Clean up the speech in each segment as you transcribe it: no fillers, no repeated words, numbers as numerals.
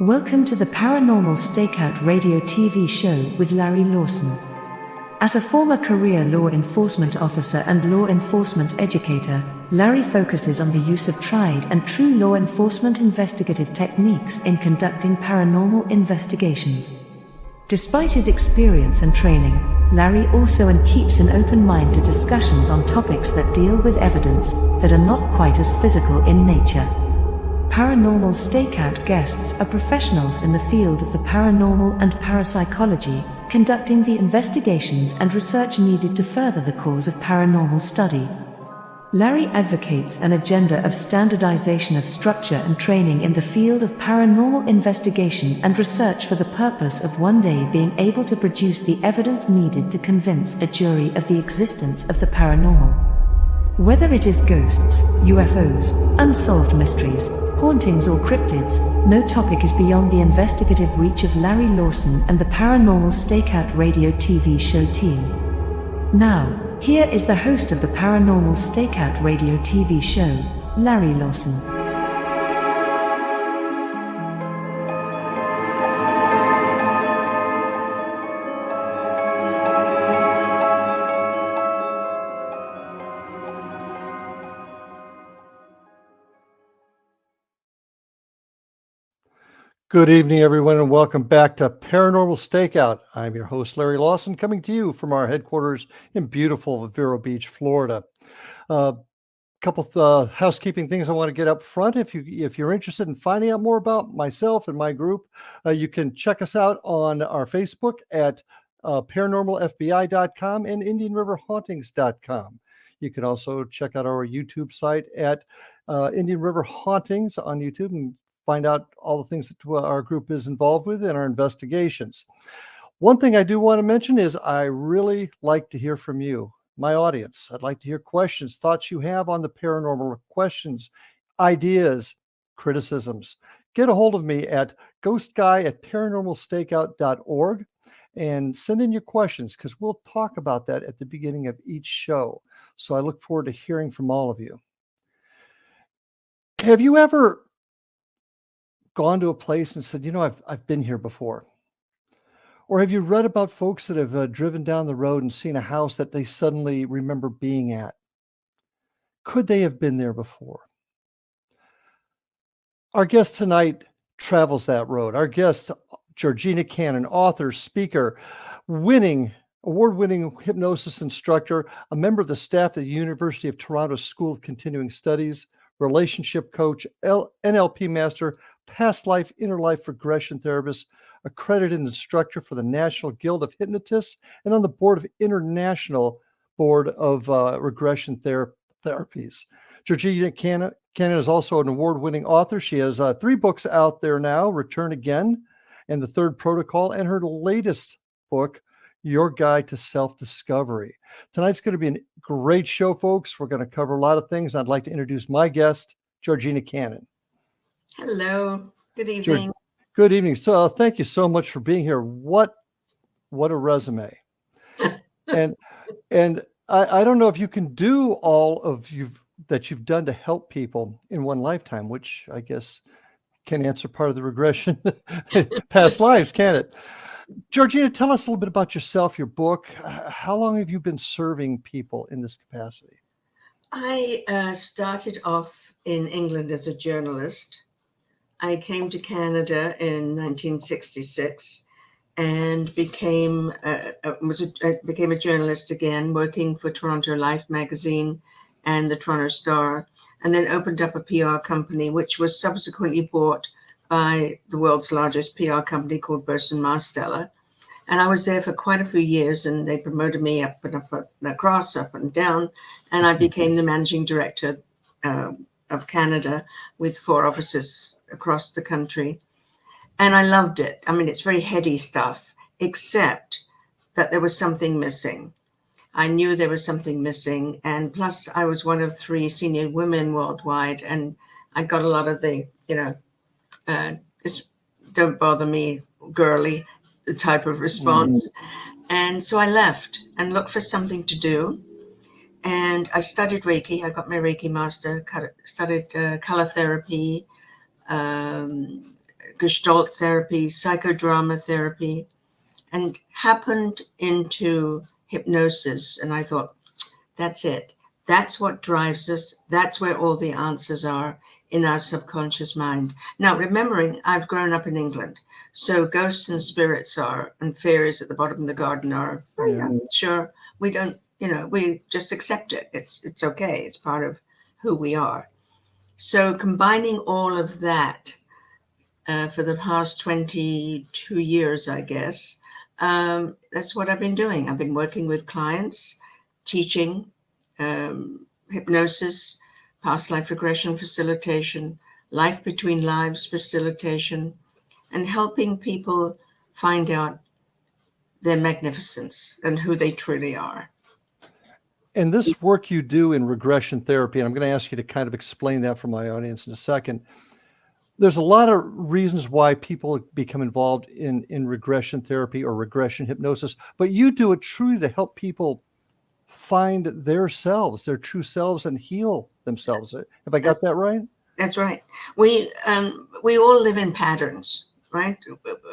Welcome to the Paranormal Stakeout radio TV show with Larry Lawson. As a former career law enforcement officer and law enforcement educator, Larry focuses on the use of tried and true law enforcement investigative techniques in conducting paranormal investigations. Despite his experience and training, Larry also keeps an open mind to discussions on topics that deal with evidence that are not quite as physical in nature. Paranormal Stakeout guests are professionals in the field of the paranormal and parapsychology, conducting the investigations and research needed to further the cause of paranormal study. Larry advocates an agenda of standardization of structure and training in the field of paranormal investigation and research for the purpose of one day being able to produce the evidence needed to convince a jury of the existence of the paranormal. Whether it is ghosts, UFOs, unsolved mysteries, hauntings or cryptids, no topic is beyond the investigative reach of Larry Lawson and the Paranormal Stakeout radio TV show team. Now, here is the host of the Paranormal Stakeout radio TV show, Larry Lawson. Good evening, everyone, and welcome back to Paranormal Stakeout. I'm your host, Larry Lawson, coming to you from our headquarters in beautiful Vero Beach, Florida. A couple of housekeeping things I want to get up front. If you're interested in finding out more about myself and my group, you can check us out on our Facebook at paranormalfbi.com and indianriverhauntings.com. You can also check out our YouTube site at Indian River Hauntings on YouTube and find out all the things that our group is involved with in our investigations. One thing I do want to mention is I really like to hear from you, my audience. I'd like to hear questions, thoughts you have on the paranormal, questions, ideas, criticisms. Get a hold of me at ghostguy@paranormalstakeout.org and send in your questions, because we'll talk about that at the beginning of each show. So I look forward to hearing from all of you. Have you ever gone to a place and said, I've been here before? Or have you read about folks that have driven down the road and seen a house that they suddenly remember being at? Could they have been there before? Our guest tonight travels that road. Our guest, Georgina Cannon, author, speaker, award-winning hypnosis instructor, a member of the staff at the University of Toronto School of Continuing Studies, relationship coach, NLP master, past life, inner life regression therapist, accredited instructor for the National Guild of Hypnotists, and on the board of International Board of Regression Therapies. Georgina Cannon is also an award-winning author. She has 3 books out there now: Return Again and The Third Protocol, and her latest book, Your Guide to Self-Discovery. Tonight's going to be a great show, folks. We're going to cover a lot of things. I'd like to introduce my guest, Georgina Cannon. Hello. Good evening. Good evening. So thank you so much for being here. What a resume. and I don't know if you can do all of that you've done to help people in one lifetime, which I guess can answer part of the regression past lives, can it? Georgina, tell us a little bit about yourself, your book. How long have you been serving people in this capacity? I started off in England as a journalist. I came to Canada in 1966 and became a journalist again, working for Toronto Life magazine and the Toronto Star, and then opened up a PR company, which was subsequently bought by the world's largest PR company called Burson Marsteller. And I was there for quite a few years, and they promoted me up and up and across, up and down, and I became the managing director of Canada with 4 offices across the country. And I loved it. I mean, it's very heady stuff, except that there was something missing. I knew there was something missing. And plus, I was one of 3 senior women worldwide, and I got a lot of the, this don't bother me, girly type of response. And so I left and looked for something to do. And I studied Reiki. I got my Reiki master, studied color therapy, Gestalt therapy, psychodrama therapy, and happened into hypnosis. And I thought, that's it. That's what drives us. That's where all the answers are, in our subconscious mind. Now, remembering I've grown up in England, so ghosts and spirits are, and fairies at the bottom of the garden are, sure, we don't, we just accept it. It's okay. It's part of who we are. So combining all of that for the past 22 years, I guess, that's what I've been doing. I've been working with clients, teaching hypnosis, past life regression facilitation, life between lives facilitation, and helping people find out their magnificence and who they truly are. And this work you do in regression therapy, and I'm going to ask you to kind of explain that for my audience in a second. There's a lot of reasons why people become involved in regression therapy or regression hypnosis, but you do it truly to help people find their selves, their true selves, and heal themselves. Have I got that right? That's right. We all live in patterns, right?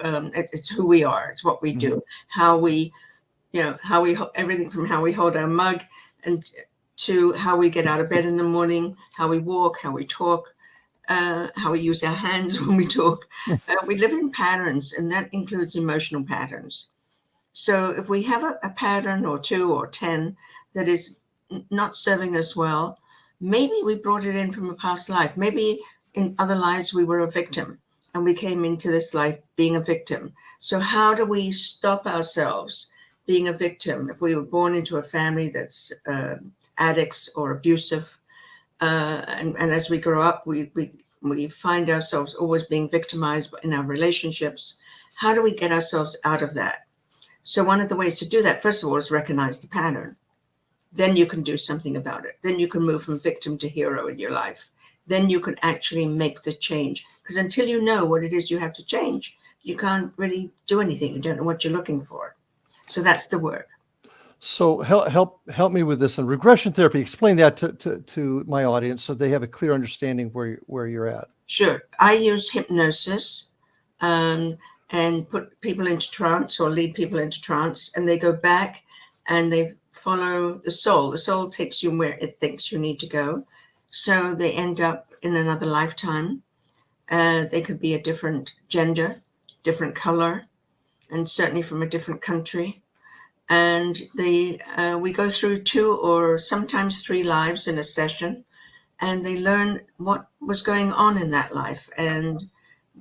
It's who we are. It's what we do. How we, everything from how we hold our mug and to how we get out of bed in the morning, how we walk, how we talk, how we use our hands when we talk. We live in patterns, and that includes emotional patterns. So if we have a pattern or 2 or 10 that is not serving us well, maybe we brought it in from a past life. Maybe in other lives we were a victim and we came into this life being a victim. So how do we stop ourselves being a victim? If we were born into a family that's addicts or abusive, and as we grow up, we find ourselves always being victimized in our relationships. How do we get ourselves out of that? So one of the ways to do that, first of all, is recognize the pattern. Then you can do something about it. Then you can move from victim to hero in your life. Then you can actually make the change. Because until you know what it is you have to change, you can't really do anything. You don't know what you're looking for. So that's the work. So help me with this. And regression therapy, explain that to my audience so they have a clear understanding where you're at. Sure. I use hypnosis and put people into trance or lead people into trance, and they go back and they follow the soul. The soul takes you where it thinks you need to go. So they end up in another lifetime. They could be a different gender, different color, and certainly from a different country. And we go through 2 or sometimes 3 lives in a session, and they learn what was going on in that life and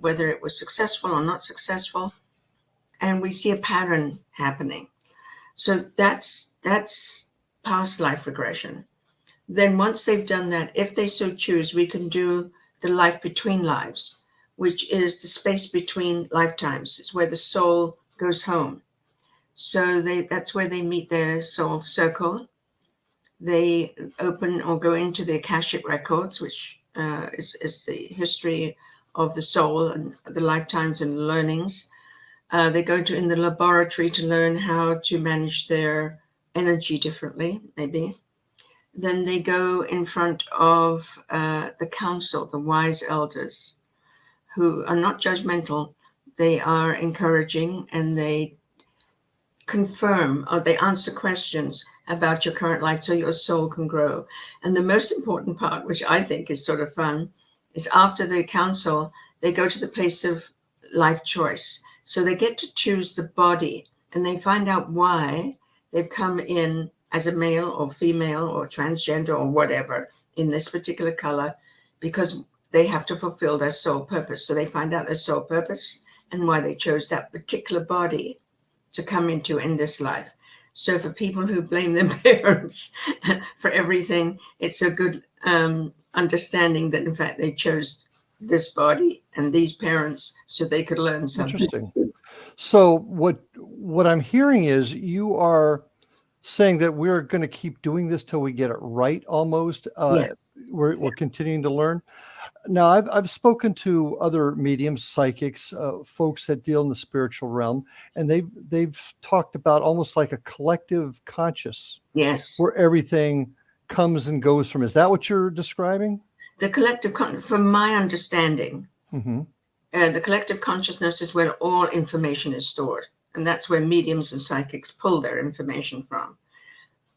whether it was successful or not successful. And we see a pattern happening. So that's past life regression. Then once they've done that, if they so choose, we can do the life between lives, which is the space between lifetimes. It's where the soul goes home. So that's where they meet their soul circle. They open or go into the Akashic records, which is the history of the soul and the lifetimes and learnings. They go in the laboratory to learn how to manage their energy differently, maybe. Then they go in front of the council, the wise elders, who are not judgmental. They are encouraging, and they confirm or they answer questions about your current life so your soul can grow. And the most important part, which I think is sort of fun, is after the council, they go to the place of life choice. So they get to choose the body, and they find out why they've come in as a male or female or transgender or whatever in this particular color, because they have to fulfill their soul purpose. So they find out their soul purpose and why they chose that particular body to come into in this life. So for people who blame their parents for everything, it's a good understanding that in fact they chose this body and these parents so they could learn something. Interesting. So what I'm hearing is you are saying that we're going to keep doing this till we get it right almost. Yes. We're continuing to learn. Now, I've spoken to other mediums, psychics, folks that deal in the spiritual realm, and they've talked about almost like a collective conscious, Yes. where everything comes and goes from. Is that what you're describing? The collective, from my understanding, The collective consciousness is where all information is stored. And that's where mediums and psychics pull their information from.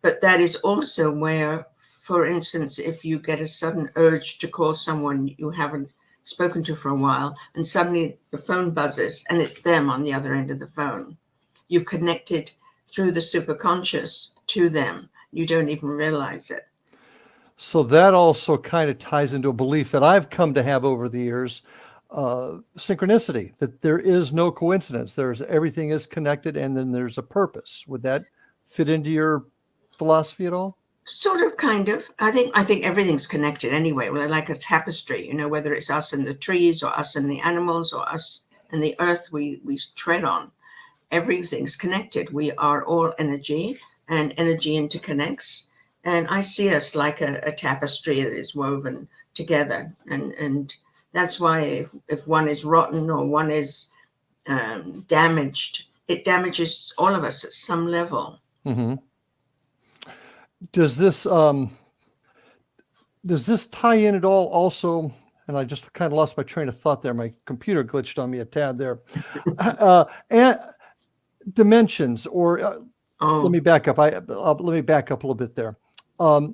But that is also where, for instance, if you get a sudden urge to call someone you haven't spoken to for a while, and suddenly the phone buzzes and it's them on the other end of the phone, you've connected through the superconscious to them. You don't even realize it. So that also kind of ties into a belief that I've come to have over the years, synchronicity, that there is no coincidence. Everything is connected, and then there's a purpose. Would that fit into your philosophy at all? Sort of, kind of. I think everything's connected anyway. Well, like a tapestry, whether it's us and the trees or us and the animals or us and the earth we tread on. Everything's connected. We are all energy, and energy interconnects. And I see us like a tapestry that is woven together. And that's why if one is rotten or one is damaged, it damages all of us at some level. Mm-hmm. Does this tie in at all also? And I just kind of lost my train of thought there. My computer glitched on me a tad there. And dimensions, or let me back up. Let me back up a little bit there.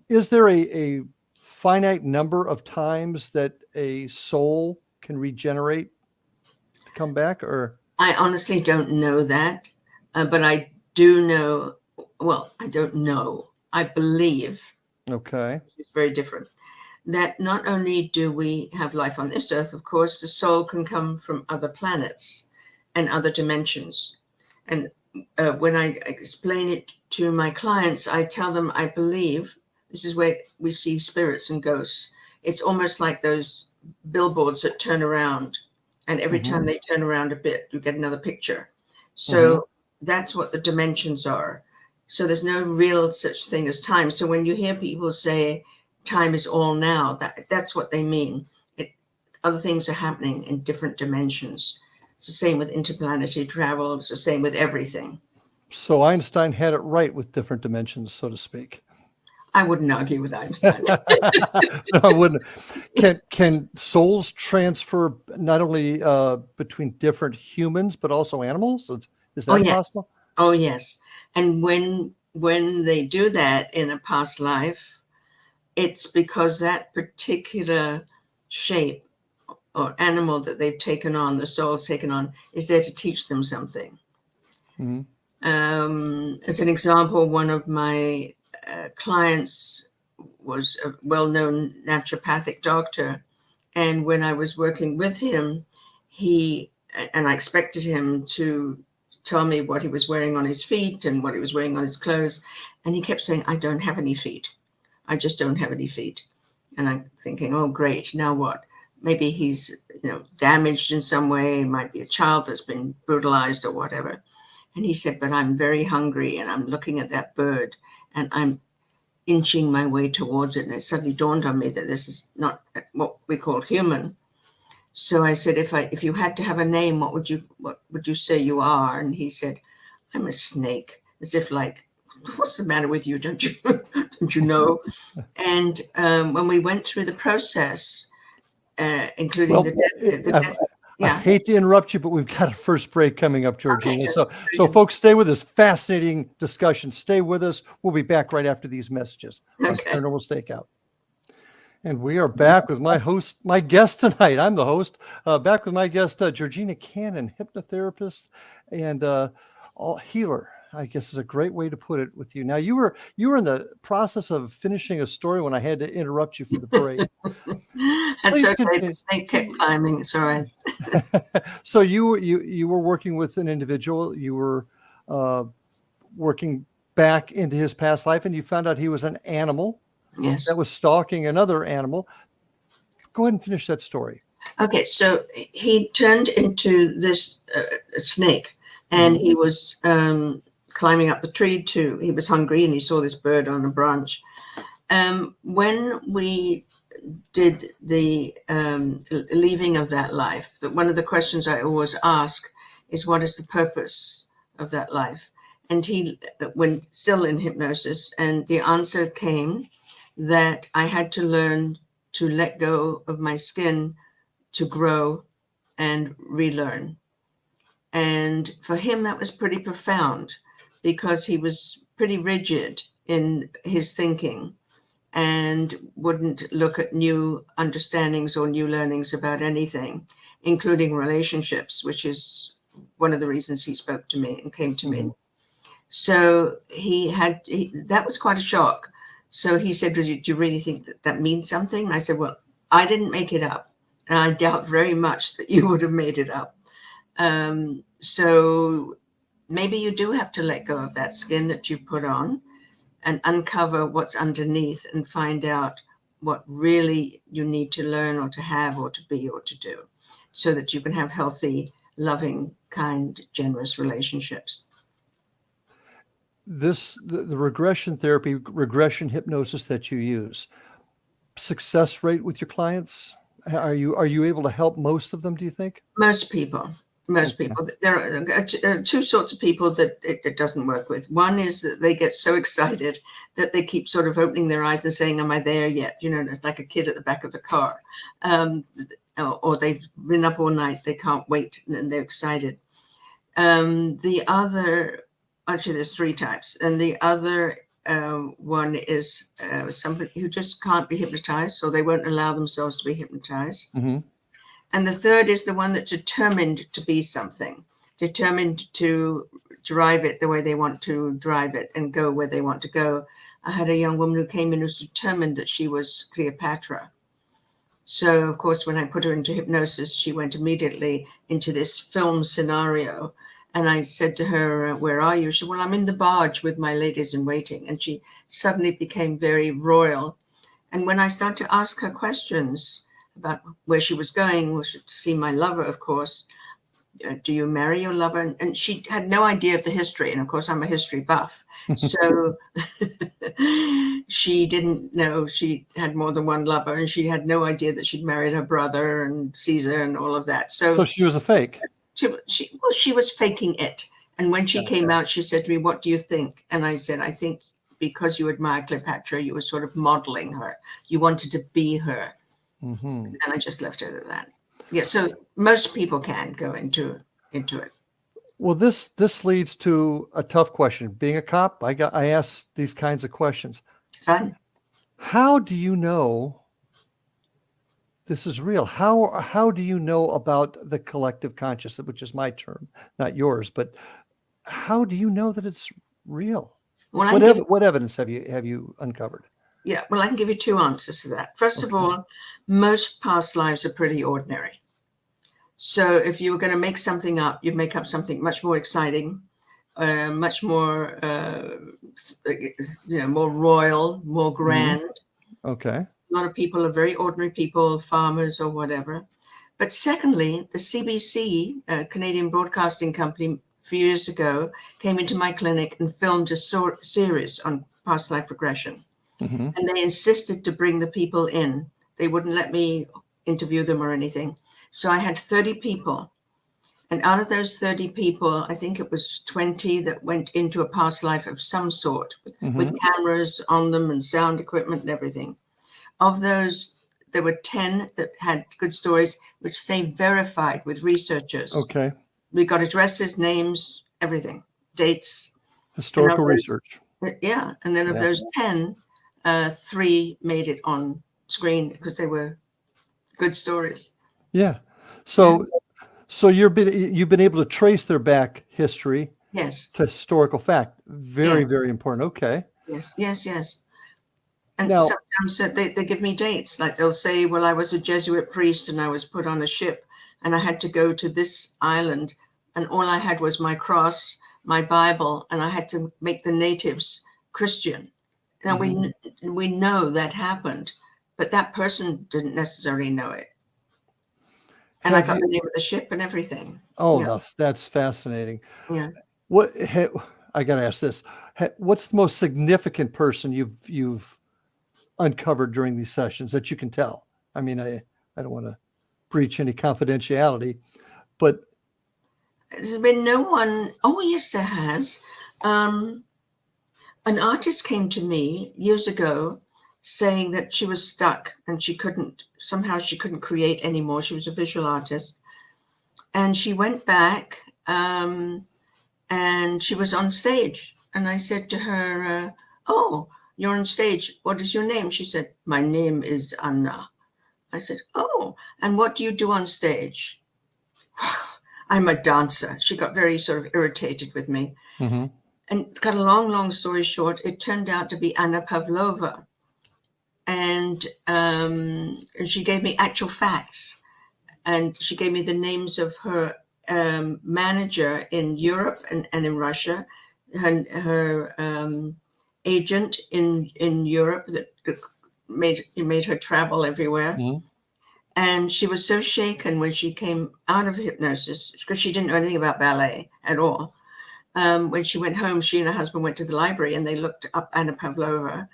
Is there a finite number of times that a soul can regenerate to come back? Or I honestly don't know that, but I do know. Well, I don't know. I believe. Okay. It's very different. That not only do we have life on this earth, of course, the soul can come from other planets and other dimensions. And when I explain it to my clients, I tell them I believe this is where we see spirits and ghosts. It's almost like those billboards that turn around, and every time they turn around a bit, you get another picture. So that's what the dimensions are. So there's no real such thing as time. So when you hear people say time is all now, that's what they mean. Other things are happening in different dimensions. It's the same with interplanetary travel. It's the same with everything. So Einstein had it right with different dimensions, so to speak. I wouldn't argue with Einstein. No, I wouldn't. Can souls transfer not only between different humans but also animals? Is that possible? Oh yes. And when they do that in a past life, it's because that particular shape or animal that they've taken on, the soul's taken on, is there to teach them something. Mm-hmm. As an example, one of my clients was a well-known naturopathic doctor. And when I was working with him, I expected him to tell me what he was wearing on his feet and what he was wearing on his clothes. And he kept saying, I don't have any feet. I just don't have any feet. And I'm thinking, oh, great. Now what? Maybe he's, damaged in some way. It might be a child that's been brutalized or whatever. And he said, but I'm very hungry and I'm looking at that bird and I'm inching my way towards it. And it suddenly dawned on me that this is not what we call human. So I said, if you had to have a name, what would you say you are? And he said, I'm a snake. As if like, what's the matter with you? Don't you know? And when we went through the process, including the death. I hate to interrupt you, but we've got a first break coming up, Georgina. Okay. So folks, stay with us. Fascinating discussion. Stay with us. We'll be back right after these messages on Paranormal Stakeout. And we are back with my guest tonight. I'm the host. Back with my guest, Georgina Cannon, hypnotherapist and healer, I guess is a great way to put it with you. Now, you were in the process of finishing a story when I had to interrupt you for the break. That's okay. The snake kept climbing. It's all right. So you were working with an individual. You were working back into his past life, and you found out he was an animal. Yes. That was stalking another animal. Go ahead and finish that story. Okay, so he turned into this snake, and he was climbing up the tree too. He was hungry, and he saw this bird on a branch. When we did the leaving of that life, one of the questions I always ask is, what is the purpose of that life? And he went still in hypnosis, and the answer came that I had to learn to let go of my skin to grow and relearn. And for him, that was pretty profound because he was pretty rigid in his thinking and wouldn't look at new understandings or new learnings about anything, including relationships, which is one of the reasons he spoke to me and came to me. So that was quite a shock. So he said, do you really think that means something? And I said, well, I didn't make it up. And I doubt very much that you would have made it up. So maybe you do have to let go of that skin that you put on and uncover what's underneath and find out what really you need to learn or to have or to be or to do so that you can have healthy, loving, kind, generous relationships. The regression therapy, regression hypnosis that you use, success rate with your clients, are you able to help most of them, do you think? Most people. There are two sorts of people that it doesn't work with. One is that they get so excited that they keep sort of opening their eyes and saying, am I there yet? You know, it's like a kid at the back of the car. Or they've been up all night, they can't wait, and they're excited. The other, actually there's three types. And the other one is somebody who just can't be hypnotized, so they won't allow themselves to be hypnotized. Mm-hmm. And the third is the one that's determined to be something, determined to drive it the way they want to drive it and go where they want to go. I had a young woman who came in who was determined that she was Cleopatra. So, of course, when I put her into hypnosis, she went immediately into this film scenario. And I said to her, where are you? She said, well, I'm in the barge with my ladies in waiting. And she suddenly became very royal. And when I started to ask her questions about where she was going, was to see my lover, of course. Do you marry your lover? And she had no idea of the history. And of course, I'm a history buff. So she didn't know she had more than one lover. And she had no idea that she'd married her brother and Caesar and all of that. So she was a fake. She was faking it. And when she came out, she said to me, what do you think? And I said, I think because you admire Cleopatra, you were sort of modeling her. You wanted to be her. Mm-hmm. And I just left it at that. Yeah, so most people can go into it. Well, this leads to a tough question. Being a cop, I ask these kinds of questions. Fun. How do you know this is real? How do you know about the collective consciousness, which is my term, not yours, but how do you know that it's real? Well, what evidence have you uncovered? Yeah, well, I can give you two answers to that. First of all, most past lives are pretty ordinary. So if you were going to make something up, you'd make up something much more exciting, much more, more royal, more grand. Mm-hmm. Okay. A lot of people are very ordinary people, farmers or whatever. But secondly, the CBC, Canadian Broadcasting Company, a few years ago, came into my clinic and filmed a series on past life regression. Mm-hmm. And they insisted to bring the people in. They wouldn't let me interview them or anything. So I had 30 people. And out of those 30 people, I think it was 20 that went into a past life of some sort with cameras on them and sound equipment and everything. Of those, there were 10 that had good stories, which they verified with researchers. Okay. We got addresses, names, everything, dates. Historical research. Yeah. And then of those 10, 3 made it on screen because they were good stories. Yeah. So you've been able to trace their back history. Yes. To historical fact. Very, very important. Okay. Yes. And now, sometimes they give me dates. Like they'll say, well, I was a Jesuit priest and I was put on a ship and I had to go to this island and all I had was my cross, my Bible, and I had to make the natives Christian. Now we know that happened, but that person didn't necessarily know it. And I got the name of the ship and everything. Oh, yeah. That's fascinating. Yeah. I got to ask this. What's the most significant person you've uncovered during these sessions that you can tell? I mean, I don't want to breach any confidentiality, but there's been no one. Oh, yes, there has. An artist came to me years ago saying that she was stuck and she couldn't create anymore. She was a visual artist. And she went back, and she was on stage. And I said to her, "Oh, you're on stage. What is your name?" She said, "My name is Anna." I said, "Oh, and what do you do on stage?" "I'm a dancer." She got very sort of irritated with me. Mm-hmm. And cut a long, long story short, it turned out to be Anna Pavlova. And she gave me actual facts. And she gave me the names of her manager in Europe and in Russia, her agent in Europe that made her travel everywhere. Mm-hmm. And she was so shaken when she came out of hypnosis, because she didn't know anything about ballet at all. When she went home, she and her husband went to the library and they looked up Anna Pavlova.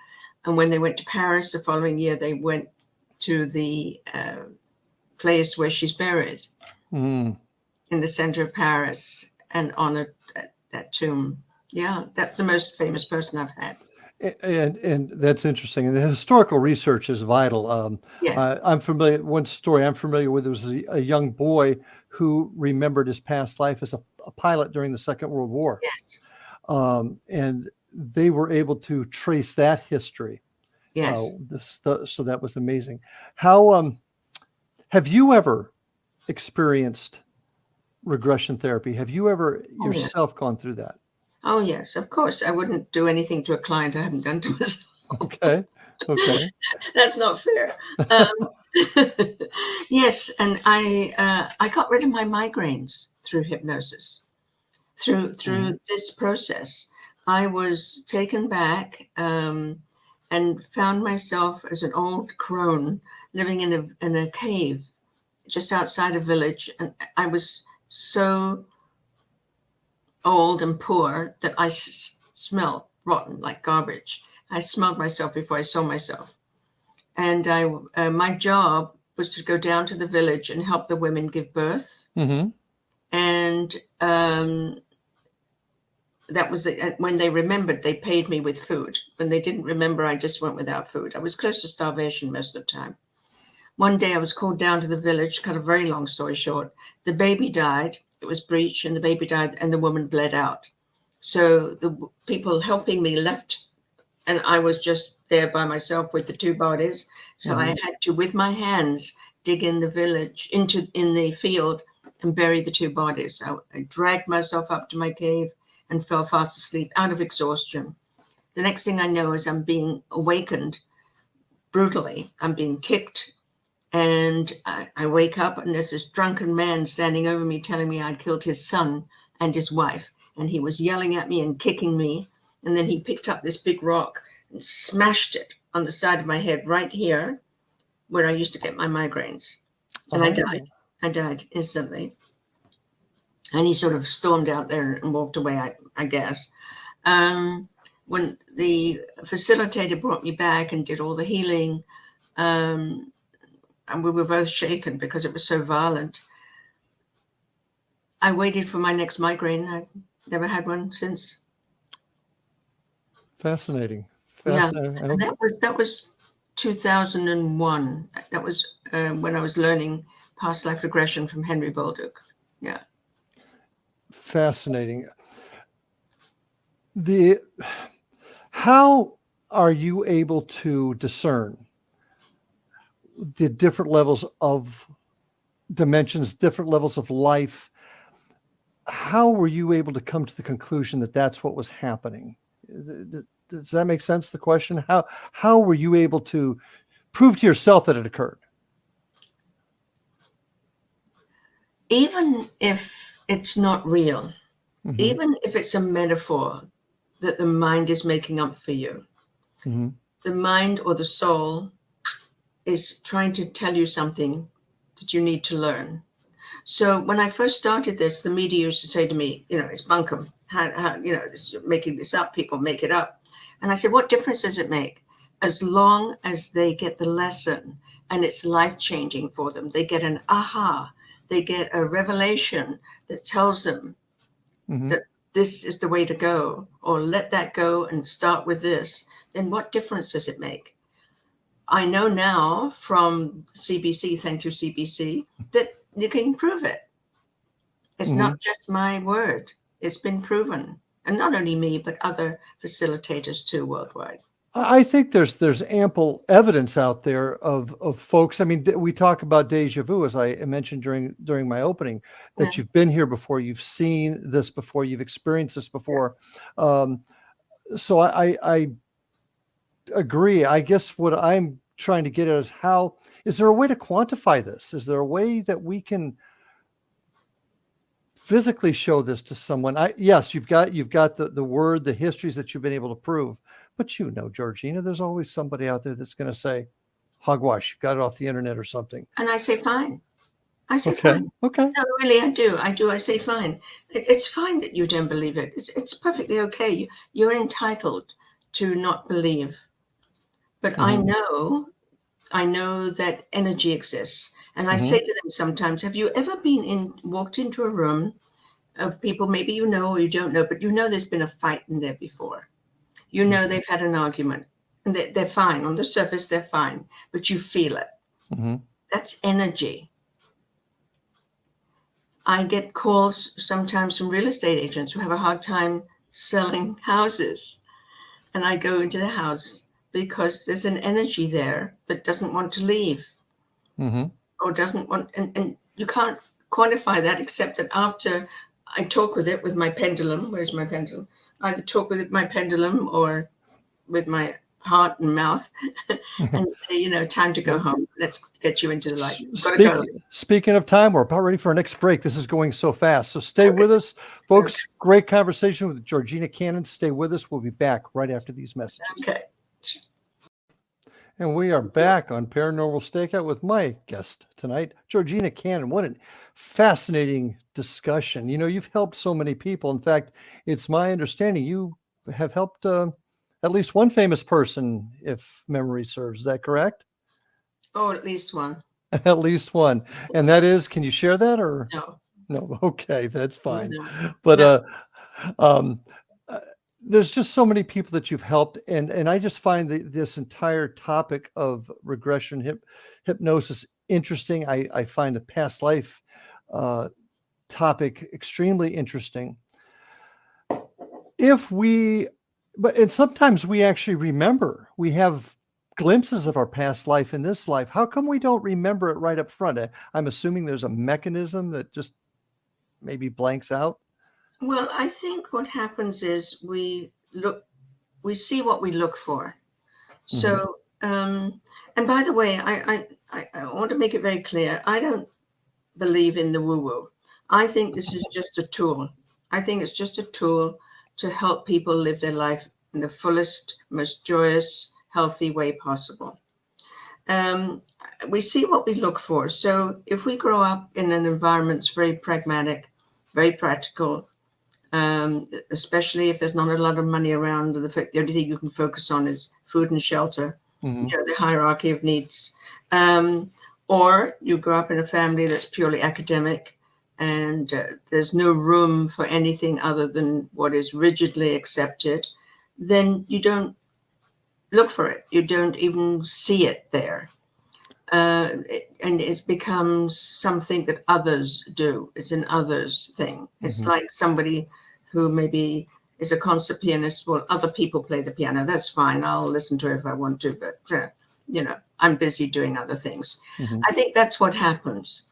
And when they went to Paris the following year, they went to the place where she's buried Mm-hmm. in the center of Paris and honored that tomb. Yeah, that's the most famous person I've had. And that's interesting. And the historical research is vital. Yes, I'm familiar. One story I'm familiar with was a young boy who remembered his past life as a pilot during the Second World War, yes, and they were able to trace that history. yes. So that was amazing. How have you ever experienced regression therapy? Have you ever Oh, yeah. yourself gone through that? Oh, yes, of course. I wouldn't do anything to a client I haven't done to myself. Okay. Okay. That's not fair. Yes, and I got rid of my migraines through hypnosis. Through Mhm. this process, I was taken back, and found myself as an old crone living in a cave just outside a village, and I was so old and poor that I smelled rotten like garbage. I smelled myself before I saw myself. And my job was to go down to the village and help the women give birth. Mhm. And that was it. When they remembered, they paid me with food. When they didn't remember, I just went without food. I was close to starvation most of the time. One day I was called down to the village, cut a very long story short. The baby died. It was breech, and the baby died, and the woman bled out. So the people helping me left, and I was just there by myself with the two bodies. So I Mhm. had to, with my hands, dig in the village, in the field, and bury the two bodies. I dragged myself up to my cave and fell fast asleep out of exhaustion. The next thing I know is I'm being awakened brutally. I'm being kicked, and I wake up, and there's this drunken man standing over me telling me I'd killed his son and his wife. And he was yelling at me and kicking me. And then he picked up this big rock and smashed it on the side of my head right here where I used to get my migraines. And I died. Oh. I died instantly. And he sort of stormed out there and walked away, I guess. Um, when the facilitator brought me back and did all the healing, um, and we were both shaken because it was so violent. I waited for my next migraine. I've never had one since. Fascinating. Yeah, Fascinating. and Okay. that was 2001. That was when I was learning past life regression from Henry Bolduc. Yeah. Fascinating. The How are you able to discern the different levels of dimensions, different levels of life? How were you able to come to the conclusion that that's what was happening? Does that make sense? The question: How were you able to prove to yourself that it occurred? Even if it's not real, Hmm. even if it's a metaphor that the mind is making up for you, Hmm. the mind or the soul is trying to tell you something that you need to learn. So when I first started this, the media used to say to me, it's bunkum. You're making this up. People make it up. And I said, what difference does it make? As long as they get the lesson and it's life changing for them, they get an aha, they get a revelation that tells them Hmm. that this is the way to go, or let that go and start with this, then what difference does it make? I know now from CBC, thank you, CBC, that you can prove it. It's not just my word. It's been proven. And not only me, but other facilitators too worldwide. I think there's ample evidence out there of folks. I mean, we talk about deja vu, as I mentioned during my opening, that Yeah. you've been here before, you've seen this before, you've experienced this before. So I agree. I guess what I'm trying to get at is, how is there a way to quantify this? Is there a way that we can physically show this to someone? Yes, you've got the word, the histories that you've been able to prove, but Georgina, there's always somebody out there that's going to say, hogwash, you got it off the internet or something. And I say, fine. I say, Okay. fine. Okay. No, really, I do. I say, fine. It's fine that you don't believe it. It's perfectly okay. You're entitled to not believe. But I know that energy exists. And I say to them sometimes, have you ever walked into a room of people, maybe you know or you don't know, but there's been a fight in there before. They've had an argument, and they're fine. On the surface, they're fine, but you feel it. That's energy. I get calls sometimes from real estate agents who have a hard time selling houses. And I go into the house because there's an energy there that doesn't want to leave. Or doesn't want, and you can't quantify that except that after I talk with it with my pendulum. Where's my pendulum? I either talk with my pendulum or with my heart and mouth and say, time to go home. Let's get you into the light. Speaking of time, we're about ready for our next break. This is going so fast. So stay with us, folks. Okay. Great conversation with Georgina Cannon. Stay with us. We'll be back right after these messages. Okay. And we are back on Paranormal Stakeout with my guest tonight, Georgina Cannon. What a fascinating discussion. You've helped so many people. In fact, it's my understanding you have helped at least one famous person, if memory serves. Is that correct? Oh, at least one. At least one. And that is, can you share that or? No. No. Okay, that's fine. No. But there's just so many people that you've helped. And I just find this entire topic of regression hypnosis interesting. I find the past life topic extremely interesting. And sometimes we actually remember, we have glimpses of our past life in this life. How come we don't remember it right up front? I'm assuming there's a mechanism that just maybe blanks out. Well, I think what happens is we see what we look for. So, and by the way, I want to make it very clear. I don't believe in the woo-woo. I think this is just a tool. I think it's just a tool to help people live their life in the fullest, most joyous, healthy way possible. We see what we look for. So if we grow up in an environment that's very pragmatic, very practical, especially if there's not a lot of money around, the only thing you can focus on is food and shelter, the hierarchy of needs. Or you grow up in a family that's purely academic, and there's no room for anything other than what is rigidly accepted, then you don't look for it. You don't even see it there. And it becomes something that others do. It's an others thing. It's like somebody who maybe is a concert pianist. Well, other people play the piano. That's fine. I'll listen to it if I want to, but I'm busy doing other things. I think that's what happens.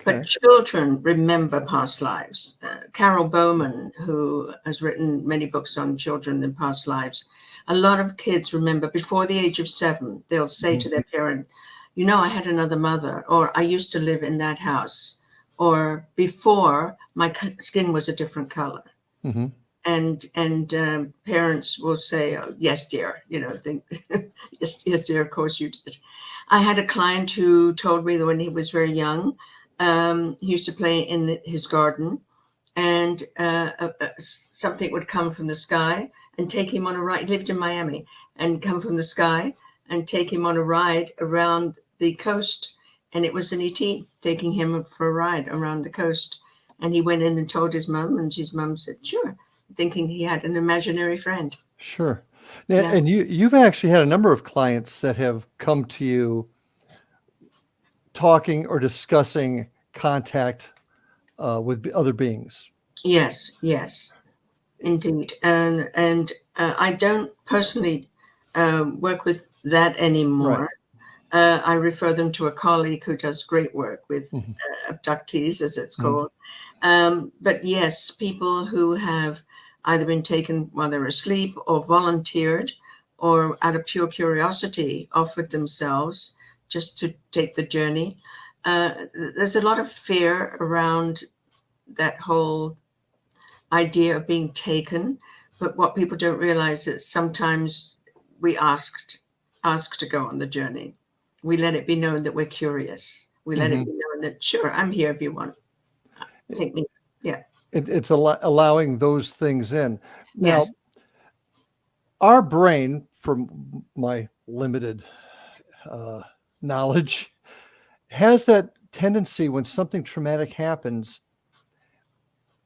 Okay. But children remember past lives. Carol Bowman, who has written many books on children and past lives, a lot of kids remember before the age of 7, they'll say to their parent, I had another mother, or I used to live in that house, or before my skin was a different color. And parents will say, oh, yes, dear, yes, dear, of course you did. I had a client who told me that when he was very young, he used to play in his garden, and something would come from the sky and take him on a ride. He lived in Miami, and come from the sky and take him on a ride around the coast. And it was an ET taking him for a ride around the coast. And he went in and told his mom, and his mom said, sure, thinking he had an imaginary friend. Sure. And you've actually had a number of clients that have come to you talking or discussing contact with other beings. Yes, yes, indeed. And I don't personally work with that Right. anymore. I refer them to a colleague who does great work with Mhm. abductees, as it's Mhm. called. But yes, people who have either been taken while they're asleep or volunteered or out of pure curiosity offered themselves just to take the journey. There's a lot of fear around that whole idea of being taken. But what people don't realize is sometimes we ask to go on the journey. We let it be known that we're curious. We let it Mhm. be known that, sure, I'm here if you want. Take me. Yeah. It's allowing those things in. Yes. Now, our brain, from my limited uh, knowledge, has that tendency when something traumatic happens,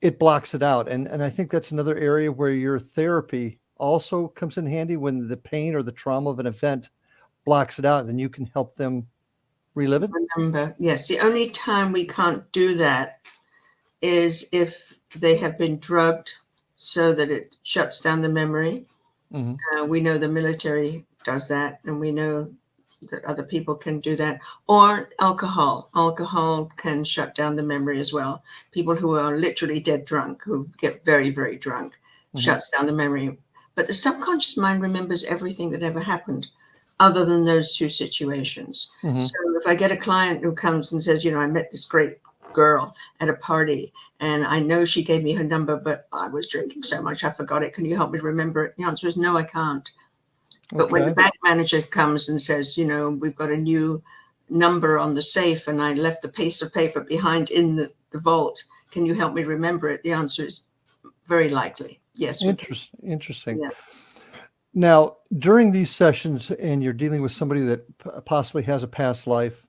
it blocks it out. And I think that's another area where your therapy also comes in handy when the pain or the trauma of an event blocks it out, and then you can help them relive it. Remember, yes. The only time we can't do that is if they have been drugged so that it shuts down the memory. Hmm. We know the military does that, and we know that other people can do that. Or alcohol. Alcohol can shut down the memory as well. People who are literally dead drunk, who get very, very drunk, Hmm. shuts down the memory. But the subconscious mind remembers everything that ever happened other than those two situations. Hmm. So if I get a client who comes and says, I met this great girl at a party and I know she gave me her number, but I was drinking so much I forgot it. Can you help me remember it? The answer is no, I can't. But when the Okay. bank manager comes and says, we've got a new number on the safe and I left the piece of paper behind in the vault, can you help me remember it? The answer is very likely. Yes, we can. Interesting. Yeah. Now, during these sessions, and you're dealing with somebody that possibly has a past life,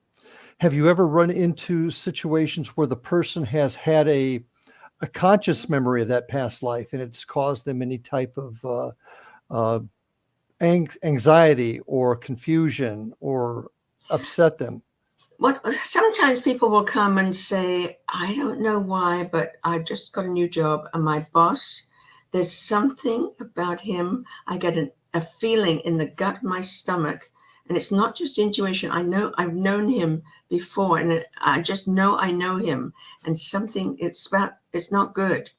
have you ever run into situations where the person has had a conscious memory of that past life and it's caused them any type of uh, anxiety or confusion or upset them? Sometimes people will come and say, I don't know why, but I just got a new job and my boss, there's something about him. I get a feeling in the gut of my stomach. And it's not just intuition. I know I've known him before and I just know I know him. And something, it's not good.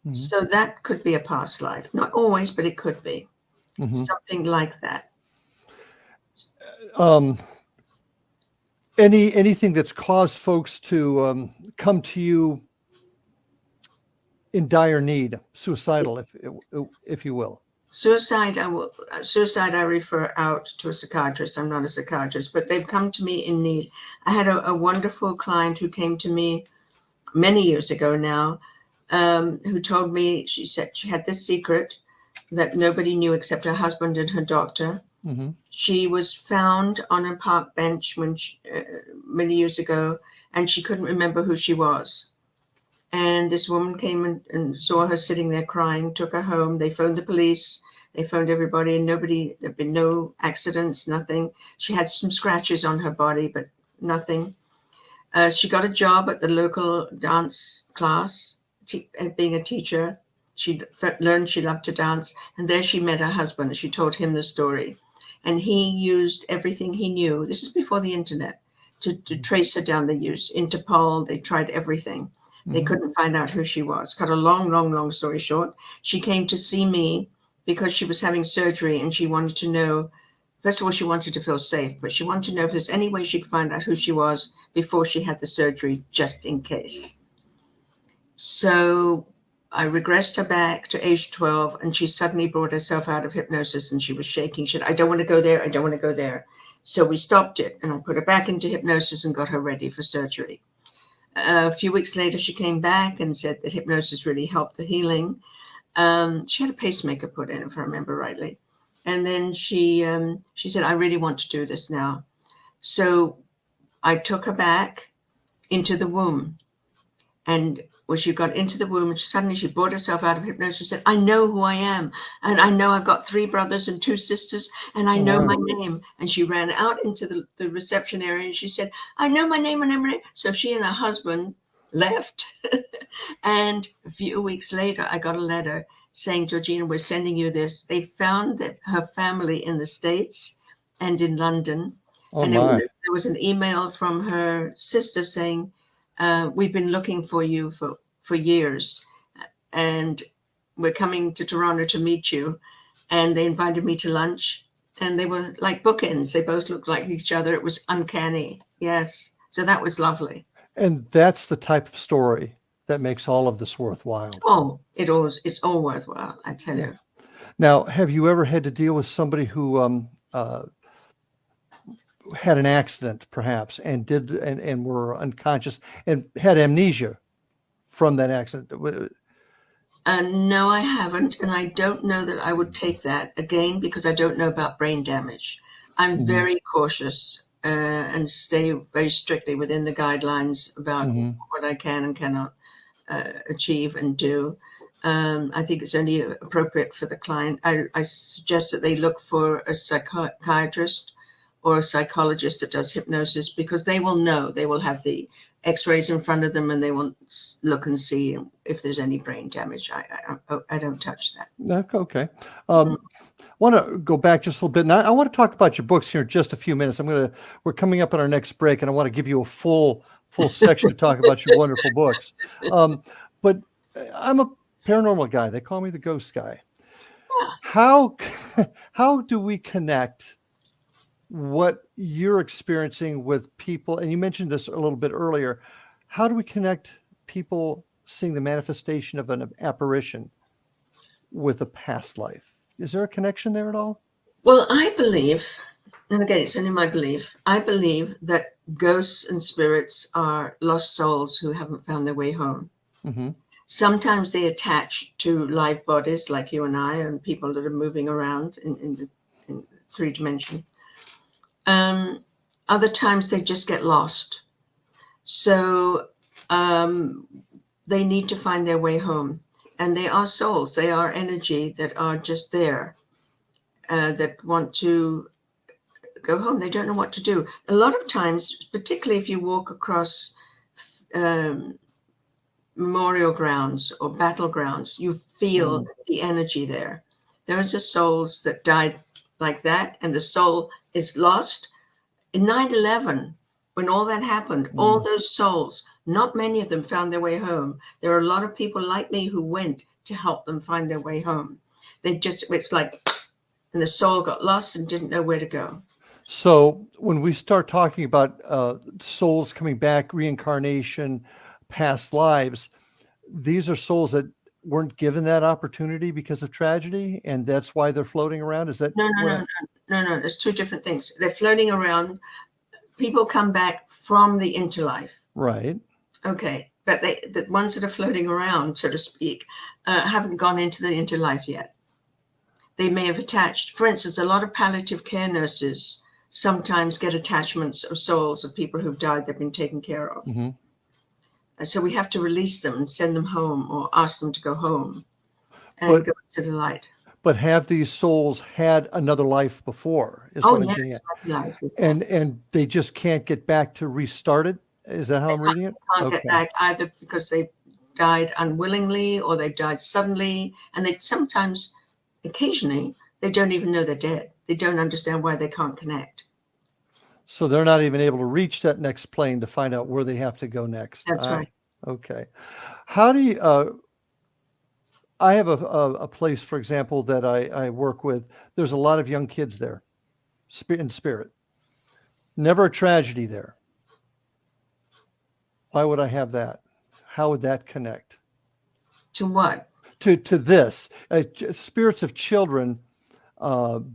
Hmm. So that could be a past life. Not always, but it could be Hmm. something like that. Um, anything that's caused folks to come to you in dire need, suicidal, if you will. Suicide, I refer out to a psychiatrist. I'm not a psychiatrist, but they've come to me in need. I had a wonderful client who came to me many years ago now, who told me, she said she had this secret that nobody knew except her husband and her doctor. Hmm. She was found on a park bench many years ago, and she couldn't remember who she was. And this woman came and saw her sitting there crying, took her home. They phoned the police. They phoned everybody, and there'd been no accidents, nothing. She had some scratches on her body, but nothing. She got a job at the local dance class, being a teacher. She learned she loved to dance, and there she met her husband. She told him the story, and he used everything he knew. This is before the internet to trace her down. They used Interpol. They tried everything. They Hmm. couldn't find out who she was. Cut a long, long, long story short, she came to see me because she was having surgery, and she wanted to know. First of all, she wanted to feel safe, but she wanted to know if there's any way she could find out who she was before she had the surgery, just in case. So I regressed her back to age 12, and she suddenly brought herself out of hypnosis, and she was shaking. She said, I don't want to go there. I don't want to go there. So we stopped it, and I put her back into hypnosis and got her ready for surgery. A few weeks later, she came back and said that hypnosis really helped the healing. She had a pacemaker put in, if I remember rightly. And then she said, I really want to do this now. So I took her back into the womb. And when she got into the womb, suddenly she brought herself out of hypnosis. She said, I know who I am. And I know I've got 3 brothers and 2 sisters, and I Oh, know wow. my name. And she ran out into the reception area and she said, I know my name and everything. So she and her husband left. And a few weeks later, I got a letter saying, Georgina, we're sending you this. They found that her family in the States and in London. Oh, and my. there was an email from her sister saying, we've been looking for you for years, and we're coming to Toronto to meet you. And they invited me to lunch, and they were like bookends. They both looked like each other. It was uncanny. Yes. So that was lovely. And that's the type of story that makes all of this worthwhile. Oh, it's all worthwhile, I tell you. Now, have you ever had to deal with somebody who had an accident, perhaps, and were unconscious and had amnesia from that accident? No, I haven't, and I don't know that I would take that again because I don't know about brain damage. I'm very cautious and stay very strictly within the guidelines about what I can and cannot achieve and do. I think it's only appropriate for the client. I suggest that they look for a psychiatrist or a psychologist that does hypnosis, because they will know. They will have the x-rays in front of them, and they will look and see if there's any brain damage. I don't touch that. Okay. Want to go back just a little bit. And I want to talk about your books here in just a few minutes. We're coming up on our next break, and I want to give you a full section to talk about your wonderful books. But I'm a paranormal guy. They call me the ghost guy. How do we connect what you're experiencing with people? And you mentioned this a little bit earlier. How do we connect people seeing the manifestation of an apparition with a past life? Is there a connection there at all? Well, I believe, and again, it's only my belief, I believe that ghosts and spirits are lost souls who haven't found their way home. Sometimes they attach to live bodies like you and I, and people that are moving around in 3 dimension. Other times they just get lost. So they need to find their way home. And they are souls. They are energy that are just there, that want to go home. They don't know what to do. A lot of times, particularly if you walk across memorial grounds or battlegrounds, you feel the energy there. Those are souls that died like that, and the soul is lost. In 9/11, when all that happened, all those souls, not many of them found their way home. There are a lot of people like me who went to help them find their way home. It's like, and the soul got lost and didn't know where to go. So when we start talking about souls coming back, reincarnation, past lives, these are souls that weren't given that opportunity because of tragedy, and that's why they're floating around? Is that No. There's 2 different things. They're floating around. People come back from the interlife. Right. Okay. But the ones that are floating around, so to speak, haven't gone into the interlife yet. They may have attached. For instance, a lot of palliative care nurses sometimes get attachments of souls of people who've died they've been taken care of. So we have to release them and send them home, or ask them to go home and go to the light. But have these souls had another life before? Yes. And they just can't get back to restart it? Is that how I'm reading it? Can't get back either because they died unwillingly or they died suddenly. And they sometimes, occasionally, they don't even know they're dead. They don't understand why they can't connect. So they're not even able to reach that next plane to find out where they have to go next. That's right. Okay. How do you, I have a place, for example, that I work with. There's a lot of young kids there in spirit. Never a tragedy there. Why would I have that? How would that connect? To what? To this. Spirits of children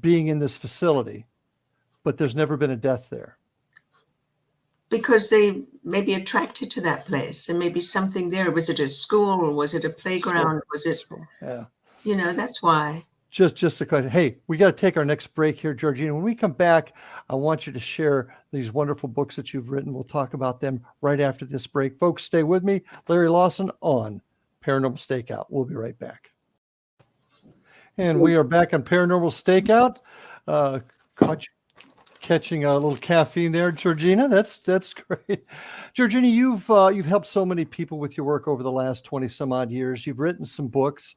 being in this facility, but there's never been a death there. Because they may be attracted to that place. There may be something there. Was it a school or was it a playground? Was it? Yeah. That's why. Just a question. Hey, we got to take our next break here, Georgina. When we come back, I want you to share these wonderful books that you've written. We'll talk about them right after this break. Folks, stay with me. Larry Lawson on Paranormal Stakeout. We'll be right back. And we are back on Paranormal Stakeout. catching a little caffeine there, Georgina. That's great. Georgina, you've helped so many people with your work over the last 20 some odd years. You've written some books.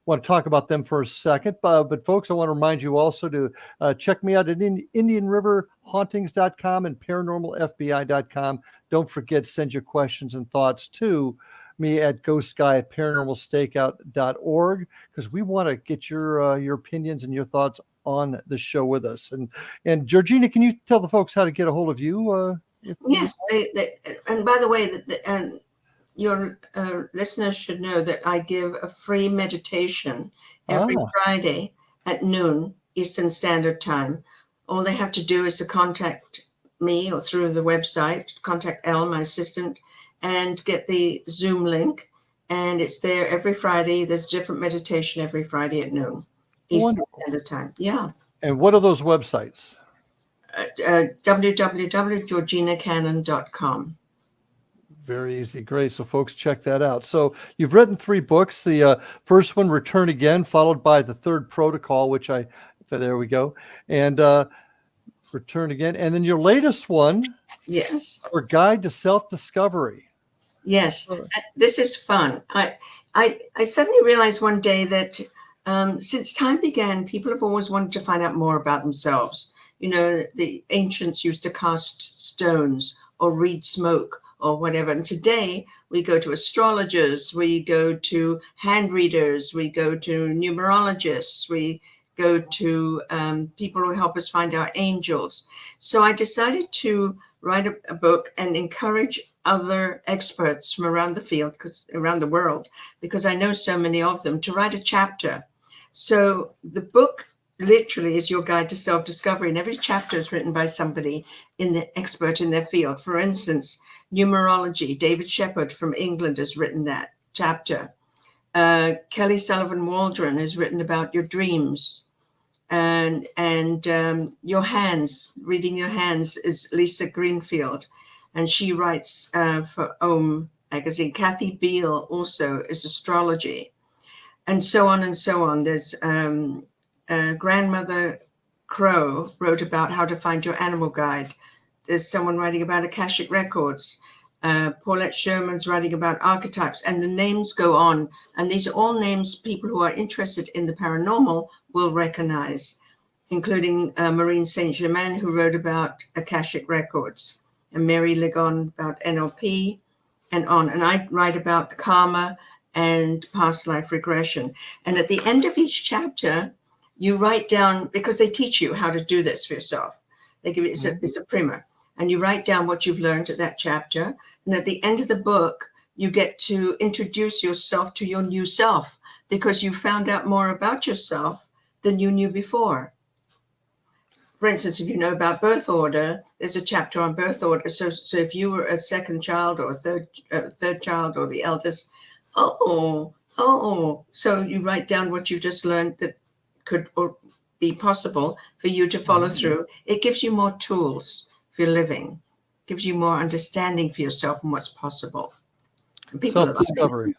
Want to talk about them for a second, but folks, I want to remind you also to check me out at IndianRiverHauntings.com and ParanormalFBI.com. Don't forget, send your questions and thoughts to me at ghostguy@paranormalstakeout.org, because we want to get your opinions and your thoughts on the show with us. And Georgina, can you tell the folks how to get a hold of you? Yes, and by the way, your listeners should know that I give a free meditation every Friday at noon Eastern Standard Time. All they have to do is to contact me or through the website, contact Elle, my assistant, and get the Zoom link. And it's there every Friday. There's different meditation every Friday at noon Eastern Standard Time. Yeah. And what are those websites? www.georginacannon.com. Very easy. Great. So folks, check that out. So you've written 3 books. The first one, Return Again, followed by The Third Protocol, there we go. And Return Again. And then your latest one. Yes. Our Guide to Self-Discovery. Yes. This is fun. I suddenly realized one day that since time began, people have always wanted to find out more about themselves. You know, the ancients used to cast stones or read smoke or whatever. And today we go to astrologers, we go to hand readers, we go to numerologists, we go to people who help us find our angels. So I decided to write a book and encourage other experts from around the field, around the world, because I know so many of them, to write a chapter. So the book literally is your guide to self-discovery, and every chapter is written by somebody expert in their field. For instance, numerology, David Shepard from England has written that chapter. Kelly Sullivan Waldron has written about your dreams, and your hands. Reading your hands is Lisa Greenfield, and she writes for Om magazine. Kathy Beale also is astrology, and so on and so on. There's Grandmother Crow wrote about how to find your animal guide. There's someone writing about Akashic Records. Paulette Sherman's writing about archetypes, and the names go on. And these are all names people who are interested in the paranormal will recognize, including Maureen St. Germain, who wrote about Akashic Records, and Mary Ligon about NLP, and on. And I write about karma and past life regression. And at the end of each chapter, you write down, because they teach you how to do this for yourself. They give you, it's a primer. And you write down what you've learned at that chapter. And at the end of the book, you get to introduce yourself to your new self, because you found out more about yourself than you knew before. For instance, if you know about birth order, there's a chapter on birth order. So if you were a second child or a third child or the eldest, so you write down what you just learned that could be possible for you to follow through. It gives you more tools for your living, gives you more understanding for yourself and what's possible. Self-discovery.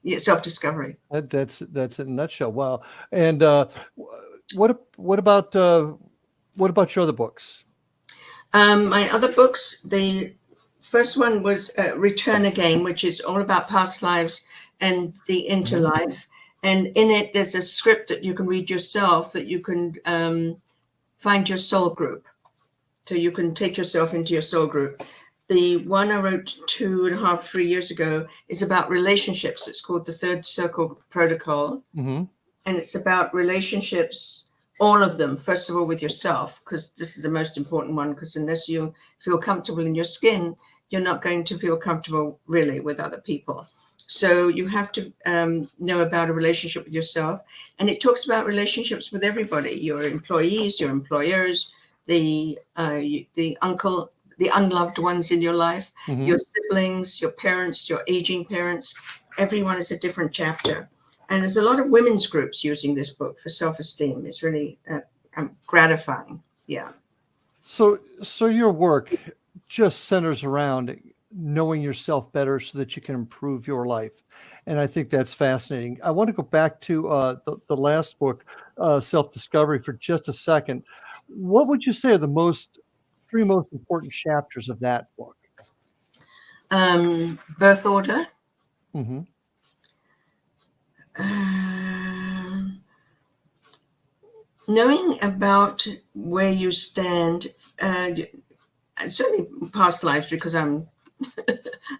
Yeah, self-discovery. That's it in a nutshell. Wow. And what about your other books? My other books, the first one was Return Again, which is all about past lives and the interlife. And in it, there's a script that you can read yourself, that you can find your soul group. So you can take yourself into your soul group. The one I wrote 3 years ago is about relationships. It's called The Third Circle Protocol. And it's about relationships, all of them, first of all, with yourself, because this is the most important one, because unless you feel comfortable in your skin, you're not going to feel comfortable really with other people. So you have to know about a relationship with yourself. And it talks about relationships with everybody, your employees, your employers, the uncle, the unloved ones in your life, your siblings, your parents, your aging parents. Everyone is a different chapter. And there's a lot of women's groups using this book for self-esteem. It's really gratifying. Yeah. So your work just centers around knowing yourself better so that you can improve your life. And I think that's fascinating. I want to go back to the last book, Self-Discovery, for just a second. What would you say are the three most important chapters of that book? Birth order. Mm-hmm. Knowing about where you stand, certainly past lives, because I'm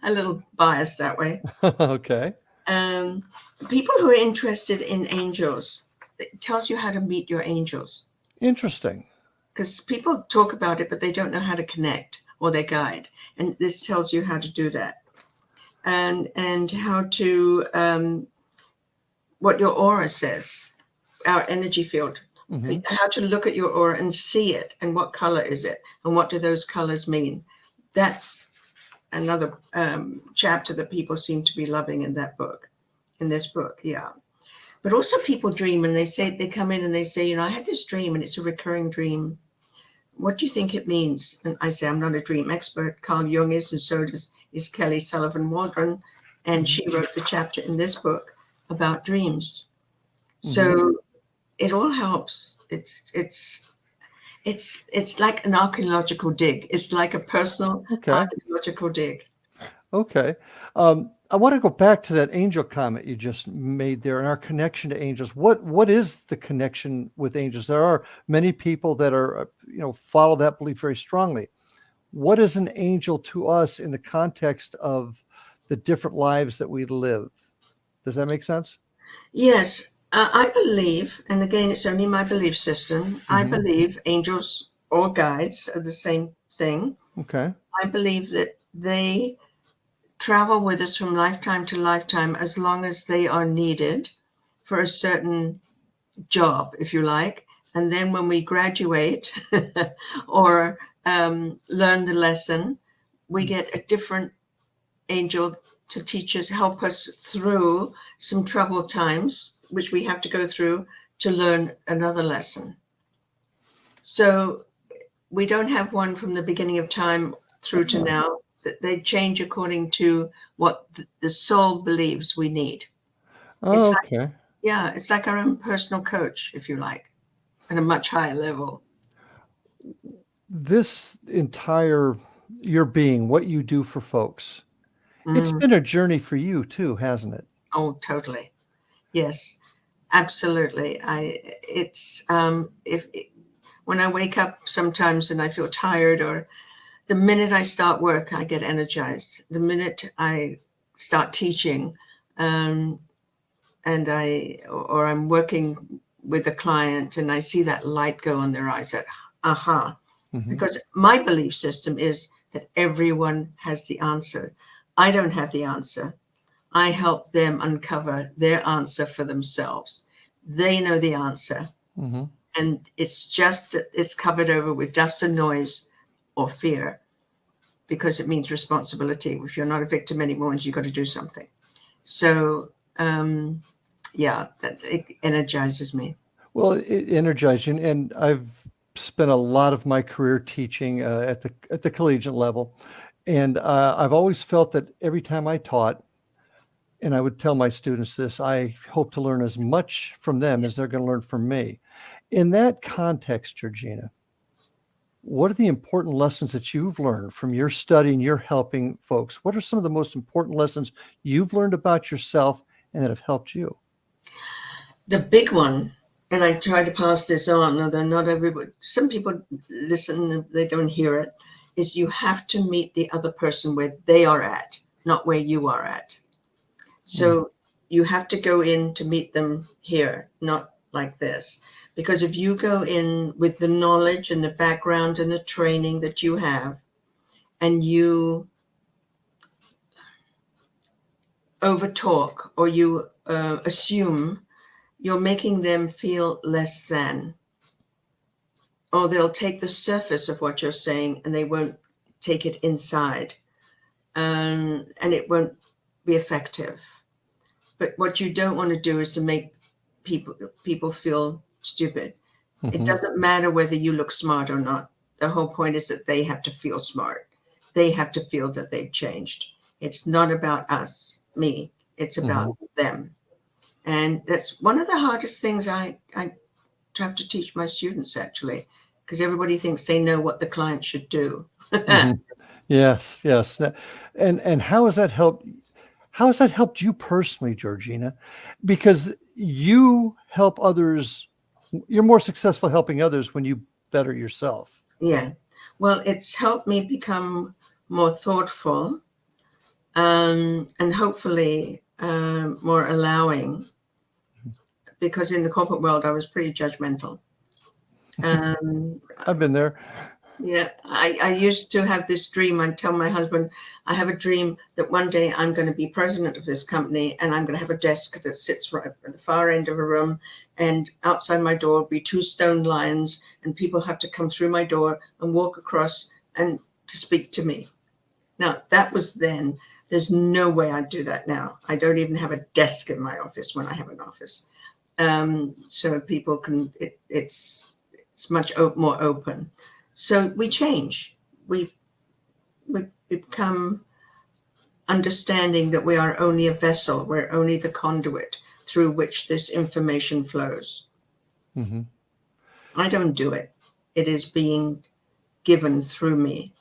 a little biased that way. Okay. People who are interested in angels, it tells you how to meet your angels. Interesting. Because people talk about it, but they don't know how to connect or their guide. And this tells you how to do that. And how to, what your aura says, our energy field. Mm-hmm. How to look at your aura and see it, and what color is it, and what do those colors mean. That's another chapter that people seem to be loving in this book. Yeah. But also people dream, and they come in and they say, I had this dream and it's a recurring dream. What do you think it means? And I say, I'm not a dream expert. Carl Jung is, and so is Kelly Sullivan Waldron, and she wrote the chapter in this book about dreams. So it all helps. It's like an archaeological dig. It's like a personal archaeological dig. Okay. I want to go back to that angel comment you just made there and our connection to angels. What is the connection with angels? There are many people that are, follow that belief very strongly. What is an angel to us in the context of the different lives that we live? Does that make sense? Yes. I believe, and again, it's only my belief system. I believe angels or guides are the same thing. Okay. I believe that they travel with us from lifetime to lifetime as long as they are needed for a certain job, if you like. And then when we graduate or learn the lesson, we get a different angel to teach us, help us through some troubled times, which we have to go through to learn another lesson. So we don't have one from the beginning of time through to now. They change according to what the soul believes we need. Oh, okay. It's like our own personal coach, if you like, at a much higher level. This entire your being, what you do for folks, it's been a journey for you too, hasn't it? Oh, totally. Yes, absolutely. When I wake up sometimes and I feel tired, or the minute I start work, I get energized. The minute I start teaching, and I'm working with a client and I see that light go on their eyes, that aha. Because my belief system is that everyone has the answer. I don't have the answer. I help them uncover their answer for themselves. They know the answer. And it's covered over with dust and noise or fear, because it means responsibility. If you're not a victim anymore, you've got to do something. So, that it energizes me. Well, it energizes you, and I've spent a lot of my career teaching at the collegiate level, and I've always felt that every time I taught, and I would tell my students this, I hope to learn as much from them as they're going to learn from me. In that context, Georgina, what are the important lessons that you've learned from your study and your helping folks? What are some of the most important lessons you've learned about yourself and that have helped you? The big one, and I try to pass this on, although not everybody, some people listen, they don't hear it, is you have to meet the other person where they are at, not where you are at. So you have to go in to meet them here, not like this. Because if you go in with the knowledge and the background and the training that you have, and you overtalk or you assume, you're making them feel less than. Or they'll take the surface of what you're saying and they won't take it inside. And it won't be effective. But what you don't want to do is to make people feel stupid. It doesn't matter whether you look smart or not. The whole point is that they have to feel smart. they have to feel that they've changed. It's not about us, me. It's about them. And that's one of the hardest things I have to teach my students, actually, because everybody thinks they know what the client should do. Mhm. Yes, yes. And how has that helped? How has that helped you personally, Georgina? Because you help others, you're more successful helping others when you better yourself. Yeah. Well, it's helped me become more thoughtful, and hopefully more allowing, because in the corporate world, I was pretty judgmental. I've been there. Yeah, I used to have this dream. I tell my husband, I have a dream that one day I'm going to be president of this company, and I'm going to have a desk that sits right at the far end of a room, and outside my door will be 2 stone lions, and people have to come through my door and walk across and to speak to me. Now, that was then. There's no way I'd do that now. I don't even have a desk in my office when I have an office. So people can, it's much more open. So we change. We become understanding that we are only a vessel. We're only the conduit through which this information flows. Mm-hmm. I don't do it. It is being given through me.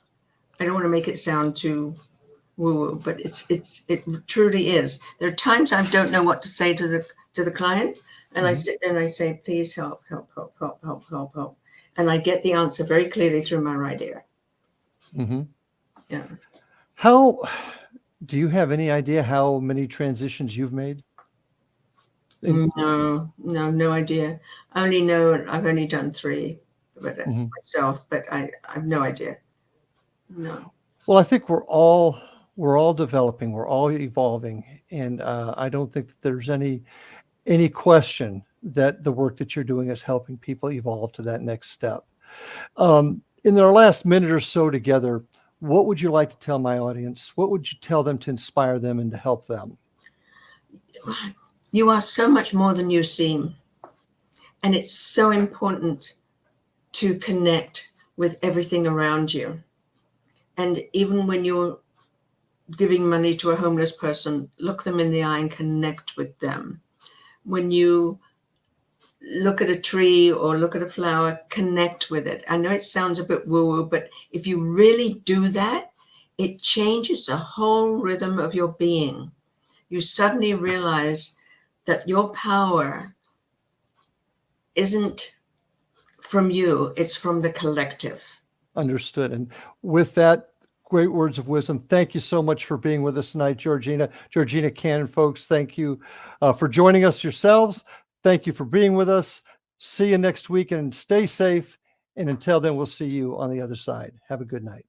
I don't want to make it sound too woo-woo, but it truly is. There are times I don't know what to say to the client, and I sit there and I say, please help. And I get the answer very clearly through my right ear. Mm-hmm. Yeah. How do you have any idea how many transitions you've made? No idea. I only know I've only done 3 myself, but I have no idea. No. Well, I think we're all developing, we're all evolving, and I don't think that there's any question that the work that you're doing is helping people evolve to that next step. In our last minute or so together, what would you like to tell my audience? What would you tell them to inspire them and to help them? You are so much more than you seem. And it's so important to connect with everything around you. And even when you're giving money to a homeless person, look them in the eye and connect with them. When you look at a tree or look at a flower, connect with it. I know it sounds a bit woo-woo, but if you really do that, it changes the whole rhythm of your being. You suddenly realize that your power isn't from you, it's from the collective. Understood. And with that, great words of wisdom. Thank you so much for being with us tonight, Georgina. Georgina Cannon, folks, thank you for joining us yourselves. Thank you for being with us. See you next week and stay safe. And until then, we'll see you on the other side. Have a good night.